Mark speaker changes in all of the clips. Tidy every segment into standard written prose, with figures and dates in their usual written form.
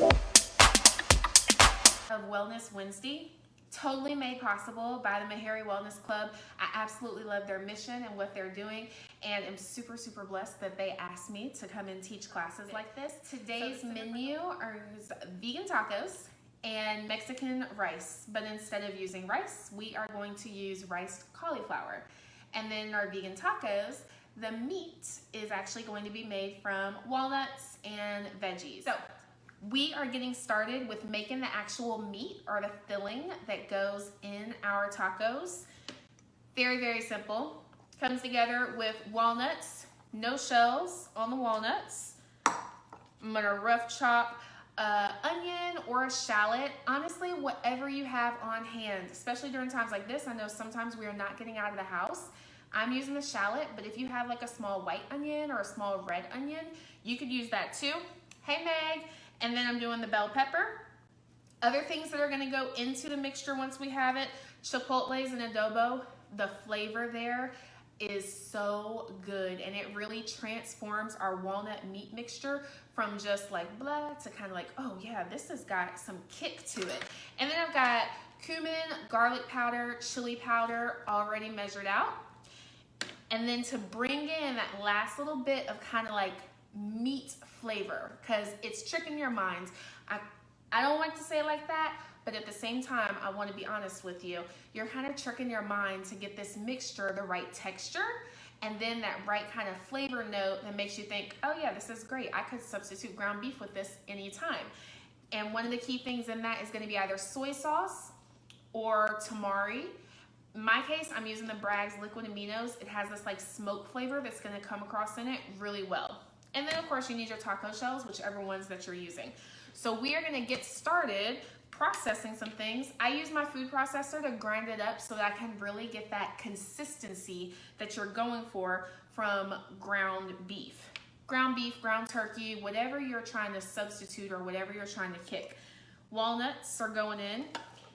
Speaker 1: Of Wellness Wednesday, totally made possible by the Meharry Wellness Club. I absolutely love their mission and what they're doing, and I'm super blessed that they asked me to come and teach classes like this. Today's menu is vegan tacos and Mexican rice, but instead of using rice, we are going to use riced cauliflower. And then in our vegan tacos, the meat is actually going to be made from walnuts and veggies. So we are getting started with making the actual meat or the filling that goes in our tacos. Very simple. Comes together with walnuts, no shells on the walnuts. I'm gonna rough chop onion or a shallot. Honestly, whatever you have on hand, especially during times like this. I know sometimes we are not getting out of the house. I'm using the shallot, but if you have like a small white onion or a small red onion, you could use that too. Hey Meg. And then I'm doing the bell pepper. Other things that are gonna go into the mixture once we have it, chipotles and adobo. The flavor there is so good, and it really transforms our walnut meat mixture from just like blah to kind of like, oh yeah, this has got some kick to it. And then I've got cumin, garlic powder, chili powder already measured out. And then to bring in that last little bit of kind of like meat flavor, because it's tricking your minds. I don't like to say it like that, but at the same time, I want to be honest with you. You're kind of tricking your mind to get this mixture the right texture, and then that right kind of flavor note that makes you think, oh yeah, this is great. I could substitute ground beef with this anytime. And one of the key things in that is going to be either soy sauce or tamari. In my case, I'm using the Bragg's liquid aminos. It has this like smoke flavor that's going to come across in it really well. And then of course you need your taco shells, whichever ones that you're using. So we are gonna get started processing some things. I use my food processor to grind it up so that I can really get that consistency that you're going for from ground beef. Ground beef, ground turkey, whatever you're trying to substitute or whatever you're trying to kick. Walnuts are going in.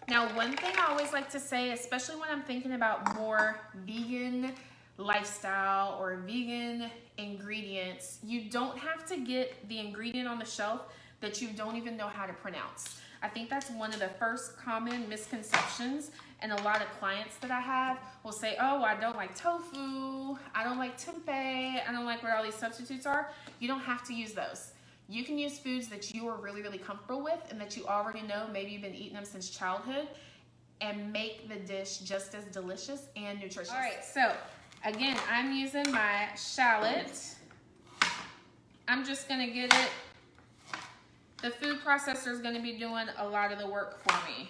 Speaker 1: Now, one thing I always like to say, especially when I'm thinking about more vegan lifestyle or vegan ingredients, you don't have to get the ingredient on the shelf that you don't even know how to pronounce. I think that's one of the first common misconceptions, and a lot of clients that I have will say, oh, I don't like tofu, I don't like tempeh, I don't like what all these substitutes are. You don't have to use those. You can use foods that you are really comfortable with and that you already know, maybe you've been eating them since childhood, and make the dish just as delicious and nutritious. All right, so again, I'm using my shallot. I'm just gonna get it. The food processor is gonna be doing a lot of the work for me.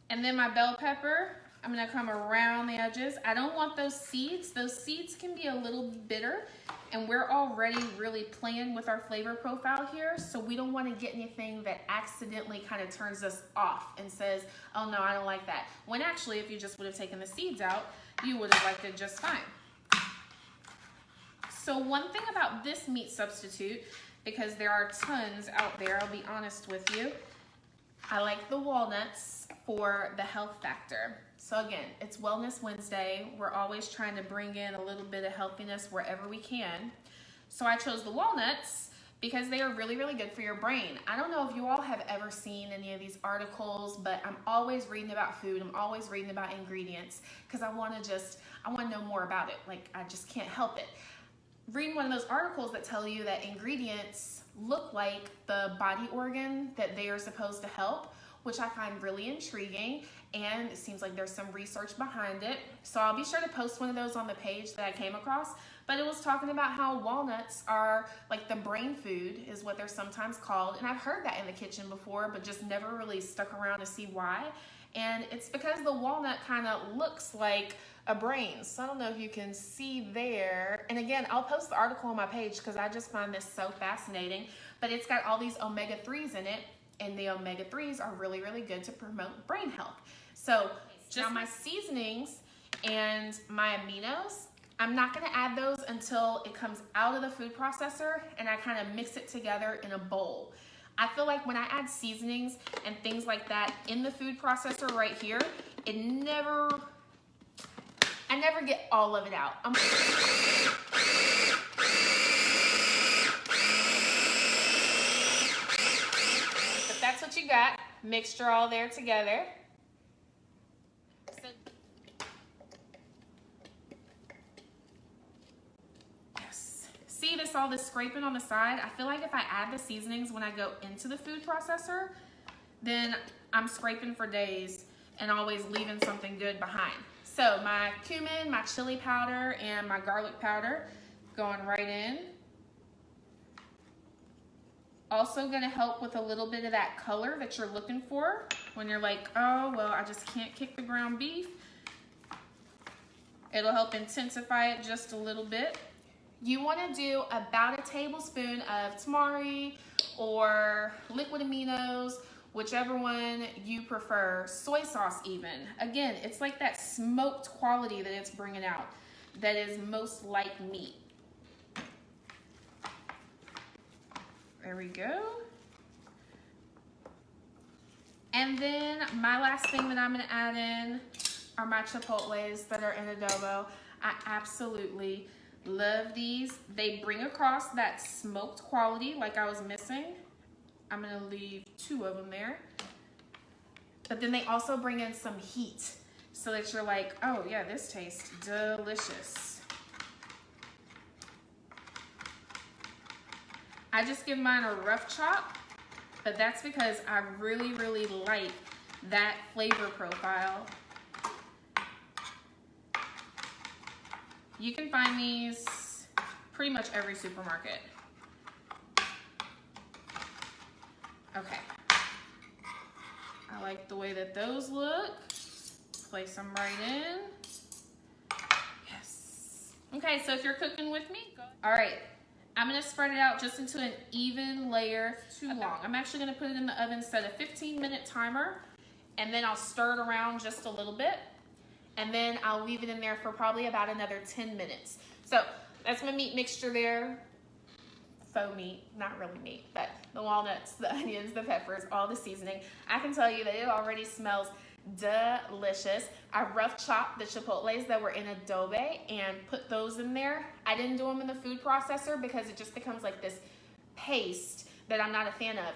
Speaker 1: And then my bell pepper, I'm gonna come around the edges. I don't want those seeds. Those seeds can be a little bitter, and we're already really playing with our flavor profile here, so we don't wanna get anything that accidentally kind of turns us off and says, oh no, I don't like that. When actually, if you just would have taken the seeds out, you would have liked it just fine. So one thing about this meat substitute, because there are tons out there, I'll be honest with you, I like the walnuts for the health factor. So again, it's Wellness Wednesday. We're always trying to bring in a little bit of healthiness wherever we can. So I chose the walnuts because they are really good for your brain. I don't know if you all have ever seen any of these articles, but I'm always reading about food. I'm always reading about ingredients because I want to know more about it. Like, I just can't help it. Reading one of those articles that tell you that ingredients look like the body organ that they are supposed to help, which I find really intriguing, and it seems like there's some research behind it. So I'll be sure to post one of those on the page that I came across, but it was talking about how walnuts are like the brain food is what they're sometimes called, and I've heard that in the kitchen before, but just never really stuck around to see why. And it's because the walnut kind of looks like a brain. So I don't know if you can see there. And again, I'll post the article on my page because I just find this so fascinating, but it's got all these omega-3s in it, and the omega-3s are really good to promote brain health. So just my seasonings and my aminos, I'm not gonna add those until it comes out of the food processor and I kind of mix it together in a bowl. I feel like when I add seasonings and things like that in the food processor right here, I never get all of it out. got mixture all there together. Yes. See all this scraping on the side? I feel like if I add the seasonings when I go into the food processor, then I'm scraping for days and always leaving something good behind. So my cumin, my chili powder, and my garlic powder going right in. Also gonna help with a little bit of that color that you're looking for when you're like, oh, well, I just can't kick the ground beef. It'll help intensify it just a little bit. You wanna do about a tablespoon of tamari or liquid aminos, whichever one you prefer, soy sauce even. Again, it's like that smoked quality that it's bringing out that is most like meat. There we go. And then my last thing that I'm gonna add in are my chipotles that are in adobo. I absolutely love these. They bring across that smoked quality like I was missing. I'm gonna leave 2 of them there. But then they also bring in some heat so that you're like, oh yeah, this tastes delicious. I just give mine a rough chop, but that's because I really, really like that flavor profile. You can find these pretty much every supermarket. Okay. I like the way that those look. Place them right in. Yes. Okay, so if you're cooking with me, go. All right. I'm gonna spread it out just into an even layer. Too long. I'm actually gonna put it in the oven, set a 15-minute timer, and then I'll stir it around just a little bit, and then I'll leave it in there for probably about another 10 minutes. So that's my meat mixture there. Faux meat, not really meat, but the walnuts, the onions, the peppers, all the seasoning. I can tell you that it already smells delicious. I rough chopped the chipotles that were in adobe and put those in there. I didn't do them in the food processor because it just becomes like this paste that I'm not a fan of.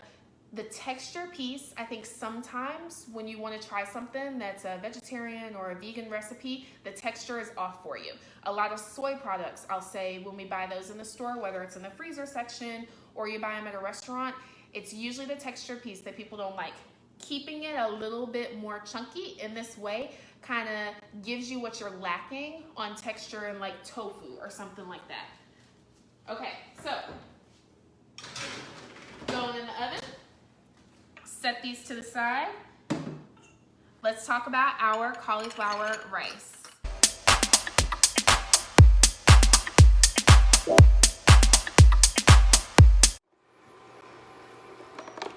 Speaker 1: The texture piece, I think sometimes when you want to try something that's a vegetarian or a vegan recipe, the texture is off for you. A lot of soy products, I'll say, when we buy those in the store, whether it's in the freezer section or you buy them at a restaurant, it's usually the texture piece that people don't like. Keeping it a little bit more chunky in this way kind of gives you what you're lacking on texture in like tofu or something like that. Okay, so going in the oven. Set these to the side. Let's talk about our cauliflower rice.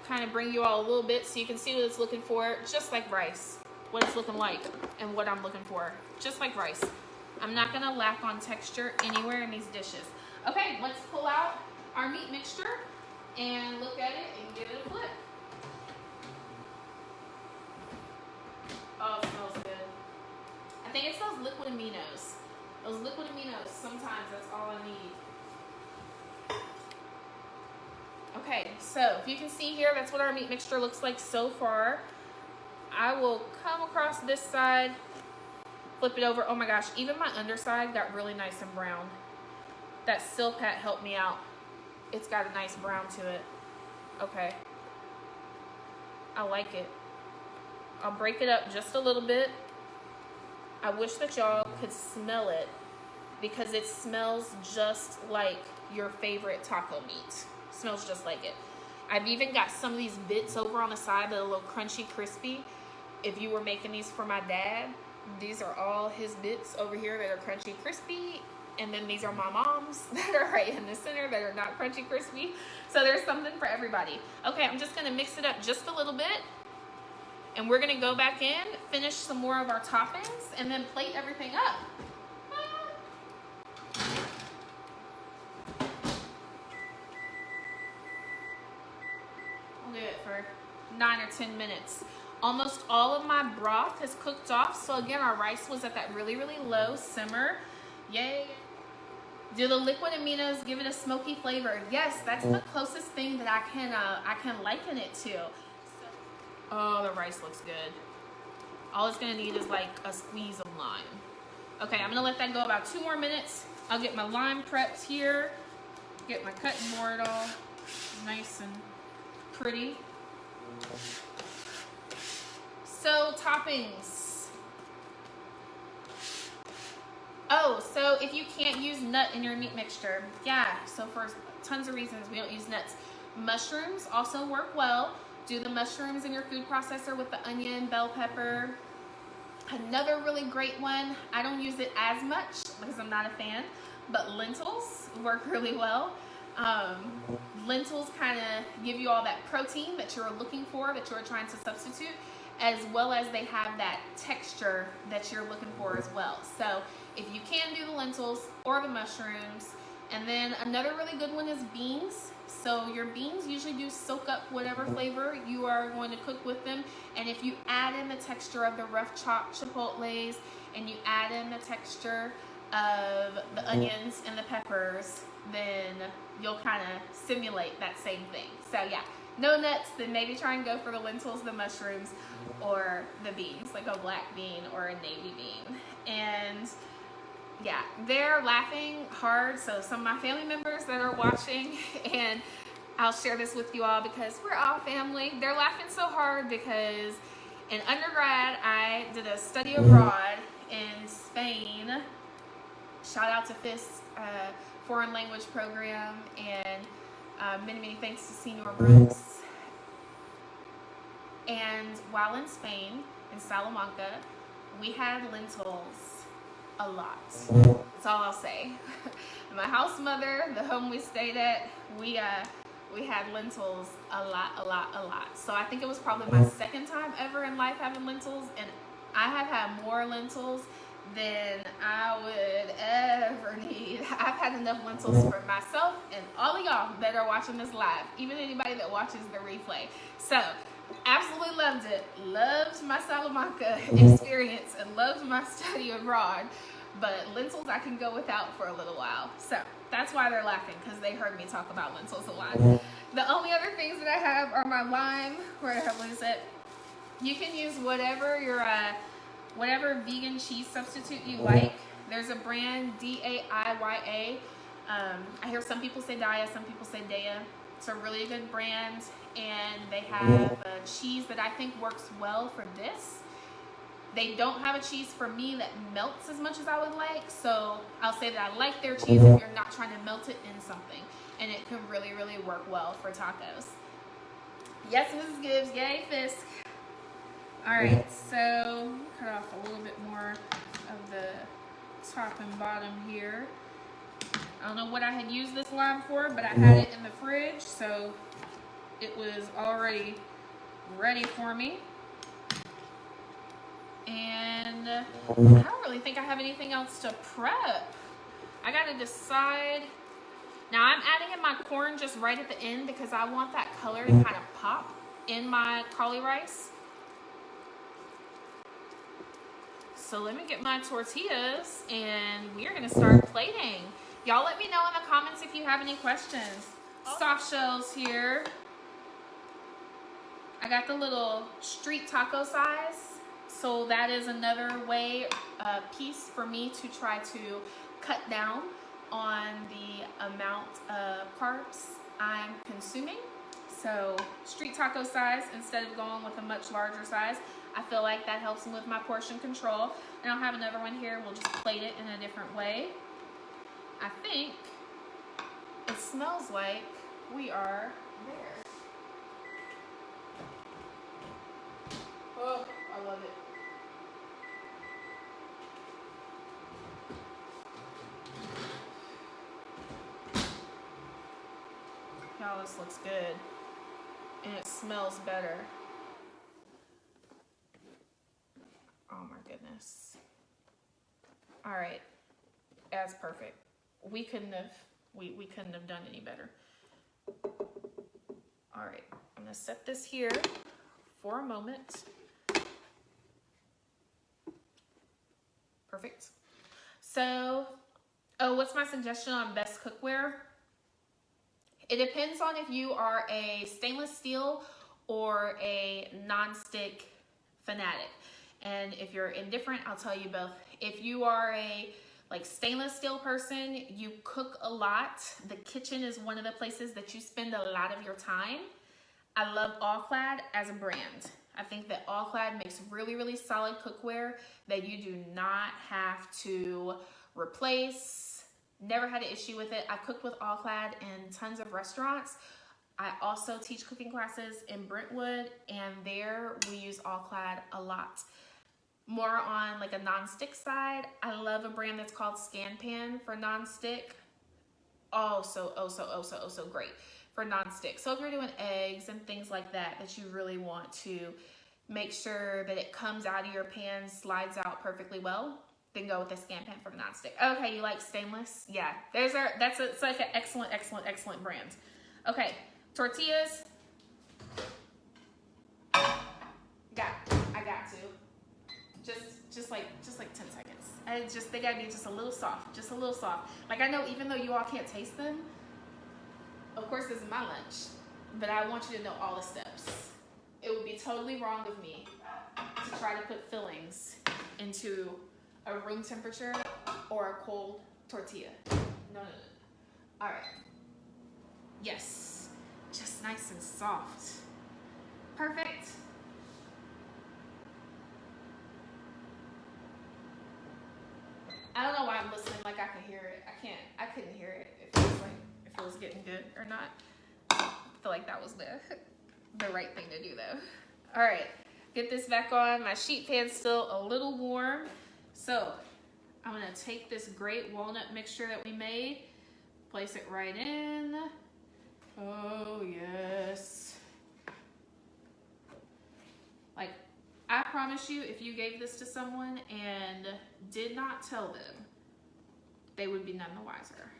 Speaker 1: Kind of bring you all a little bit so you can see what it's looking for, just like rice. What it's looking like and what I'm looking for, just like rice. I'm not gonna lack on texture anywhere in these dishes. Okay, let's pull out our meat mixture and look at it and give it a flip. Oh, it smells good. I think it's those liquid aminos. Those liquid aminos, sometimes that's all I need. Okay, so if you can see here, that's what our meat mixture looks like so far. I will come across this side, flip it over. Oh my gosh, even my underside got really nice and brown. That silk hat helped me out. It's got a nice brown to it. Okay. I like it. I'll break it up just a little bit. I wish that y'all could smell it because it smells just like your favorite taco meat. Smells just like it. I've even got some of these bits over on the side that are a little crunchy, crispy. If you were making these for my dad, these are all his bits over here that are crunchy, crispy. And then these are my mom's that are right in the center that are not crunchy, crispy. So there's something for everybody. Okay, I'm just gonna mix it up just a little bit. And we're gonna go back in, finish some more of our toppings, and then plate everything up. We'll do it for 9 or 10 minutes. Almost all of my broth is cooked off. So again, our rice was at that really, really low simmer. Yay. Do the liquid aminos give it a smoky flavor? Yes, that's the closest thing that I can liken it to. Oh, the rice looks good. All it's gonna need is like a squeeze of lime. Okay, I'm gonna let that go about 2 more minutes. I'll get my lime prepped here. Get my cutting board all nice and pretty. So, toppings. Oh, so if you can't use nut in your meat mixture, yeah, so for tons of reasons we don't use nuts. Mushrooms also work well. Do the mushrooms in your food processor with the onion, bell pepper. Another really great one, I don't use it as much because I'm not a fan, but lentils work really well. Lentils kind of give you all that protein that you're looking for, that you're trying to substitute, as well as they have that texture that you're looking for as well. So if you can do the lentils or the mushrooms. And then another really good one is beans. So your beans usually do soak up whatever flavor you are going to cook with them. And if you add in the texture of the rough chopped chipotles and you add in the texture of the onions and the peppers, then you'll kind of simulate that same thing. So yeah, no nuts, then maybe try and go for the lentils, the mushrooms, or the beans, like a black bean or a navy bean. And yeah, they're laughing hard. So some of my family members that are watching, and I'll share this with you all because we're all family. They're laughing so hard because in undergrad, I did a study abroad in Spain. Shout out to FISC, foreign language program, and many thanks to Senor Brooks. And while in Spain, in Salamanca, we had lentils a lot. That's all I'll say. My house mother, the home we stayed at, we had lentils a lot. So I think it was probably my second time ever in life having lentils, and I have had more lentils than I would ever need. I've had enough lentils for myself and all of y'all that are watching this live, even anybody that watches the replay. So absolutely loved it. Loved my Salamanca experience and loved my study abroad. But lentils I can go without for a little while. So that's why they're laughing, because they heard me talk about lentils a lot. The only other things that I have are my lime. Where the hell is it? You can use whatever your whatever vegan cheese substitute you like. There's a brand, D-A-I-Y-A. I hear some people say Daya, some people say Daya. It's a really good brand, and they have a cheese that I think works well for this. They don't have a cheese for me that melts as much as I would like, so I'll say that I like their cheese if you're not trying to melt it in something, and it can really work well for tacos. Yes, Mrs. Gibbs, yay, FISC. All right, so cut off a little bit more of the top and bottom here. I don't know what I had used this lime for, but I had it in the fridge, so it was already ready for me. And I don't really think I have anything else to prep. I gotta decide. Now I'm adding in my corn just right at the end because I want that color to kind of pop in my cauli rice. So let me get my tortillas and we are gonna start plating. Y'all let me know in the comments if you have any questions. Soft shells here. I got the little street taco size. So that is another way, piece for me to try to cut down on the amount of carbs I'm consuming. So street taco size instead of going with a much larger size. I feel like that helps me with my portion control. And I'll have another one here. We'll just plate it in a different way. I think it smells like we are there. Oh, I love it. Y'all, this looks good. And it smells better. Oh my goodness. All right. That's perfect. We couldn't have done any better. All right. I'm going to set this here for a moment. Perfect. So, what's my suggestion on best cookware? It depends on if you are a stainless steel or a non-stick fanatic. And if you're indifferent, I'll tell you both. If you are a stainless steel person, you cook a lot, the kitchen is one of the places that you spend a lot of your time. I love All-Clad as a brand. I think that All-Clad makes really, really solid cookware that you do not have to replace. Never had an issue with it. I cooked with All-Clad in tons of restaurants. I also teach cooking classes in Brentwood, and there we use All-Clad a lot. More on like a non-stick side, I love a brand that's called ScanPan for non-stick. Oh, so great for non-stick. So if you're doing eggs and things like that, that you really want to make sure that it comes out of your pan, slides out perfectly well, then go with the ScanPan for the non-stick. Okay, you like stainless? Yeah, it's like an excellent brand. Okay, tortillas. I got to. Just like 10 seconds. They gotta be just a little soft, Like I know even though you all can't taste them, of course this is my lunch, but I want you to know all the steps. It would be totally wrong of me to try to put fillings into a room temperature or a cold tortilla. No. All right. Yes, just nice and soft. Perfect. I don't know why I'm listening like I can hear it. I couldn't hear it if it was getting good or not. I feel like that was the right thing to do though. All right, get this back on. My sheet pan's still a little warm. So I'm gonna take this great walnut mixture that we made, place it right in. Oh yes. Like, I promise you, if you gave this to someone and did not tell them, they would be none the wiser.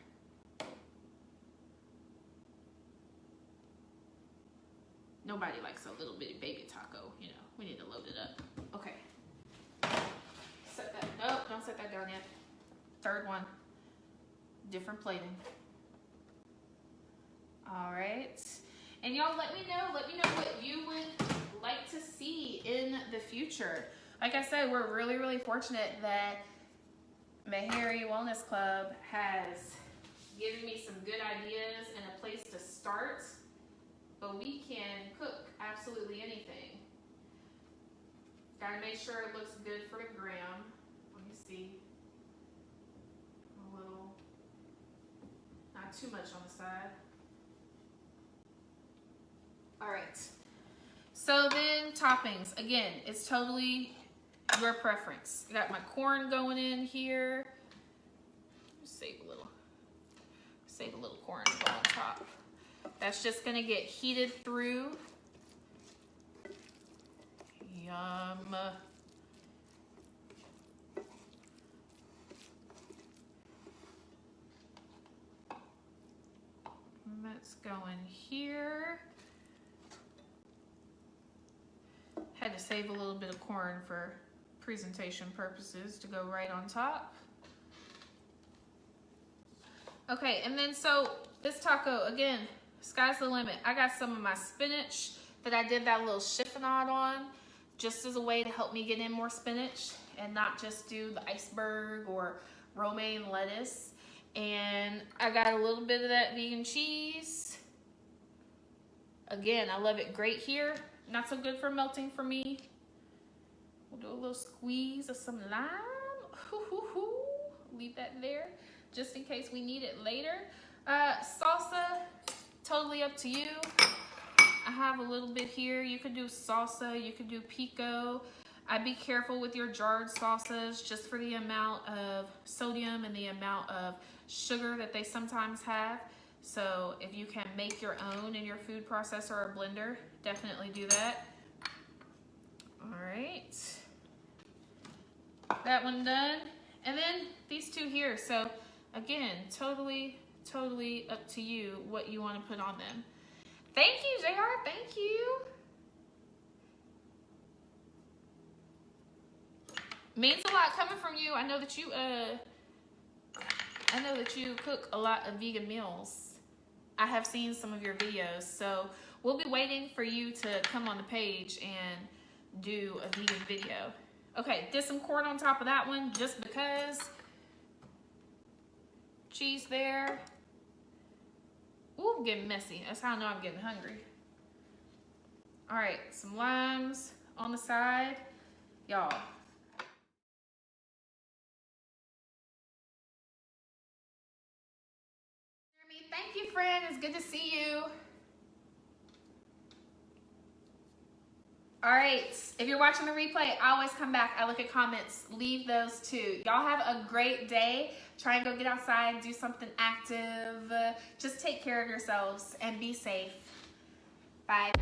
Speaker 1: Nobody likes a little bitty baby taco, you know. We need to load it up. Okay. Set that, nope, don't set that down yet. Third one, different plating. All right. And y'all let me know what you would like to see in the future. Like I said, we're really, really fortunate that Meharry Wellness Club has given me some good ideas and a place to start, but we can cook absolutely anything. Gotta make sure it looks good for the gram. Let me see. A little, not too much on the side. All right. So then toppings, again, it's totally your preference. I got my corn going in here. Save a little corn to go on top. That's just gonna get heated through. Yum. Let's go in here. Had to save a little bit of corn for presentation purposes to go right on top. Okay, and then so this taco, again, sky's the limit. I got some of my spinach that I did that little chiffonade on, just as a way to help me get in more spinach and not just do the iceberg or romaine lettuce. And I got a little bit of that vegan cheese. Again, I love it great here. Not so good for melting for me. We'll do a little squeeze of some lime. Leave that there just in case we need it later. Salsa, totally up to you. I have a little bit here. You could do salsa, you could do pico. I'd be careful with your jarred salsas just for the amount of sodium and the amount of sugar that they sometimes have. So if you can make your own in your food processor or blender, definitely do that. All right. That one done. And then these two here. So again, totally up to you what you want to put on them. Thank you, JR. Thank you. Means a lot coming from you. I know that you cook a lot of vegan meals. I have seen some of your videos, so we'll be waiting for you to come on the page and do a vegan video. Okay, did some corn on top of that one just because. Cheese there. Ooh, I'm getting messy. That's how I know I'm getting hungry. All right, some limes on the side. Y'all. Thank you, friend. It's good to see you. All right, if you're watching the replay, I always come back. I look at comments. Leave those too. Y'all have a great day. Try and go get outside, do something active. Just take care of yourselves and be safe. Bye.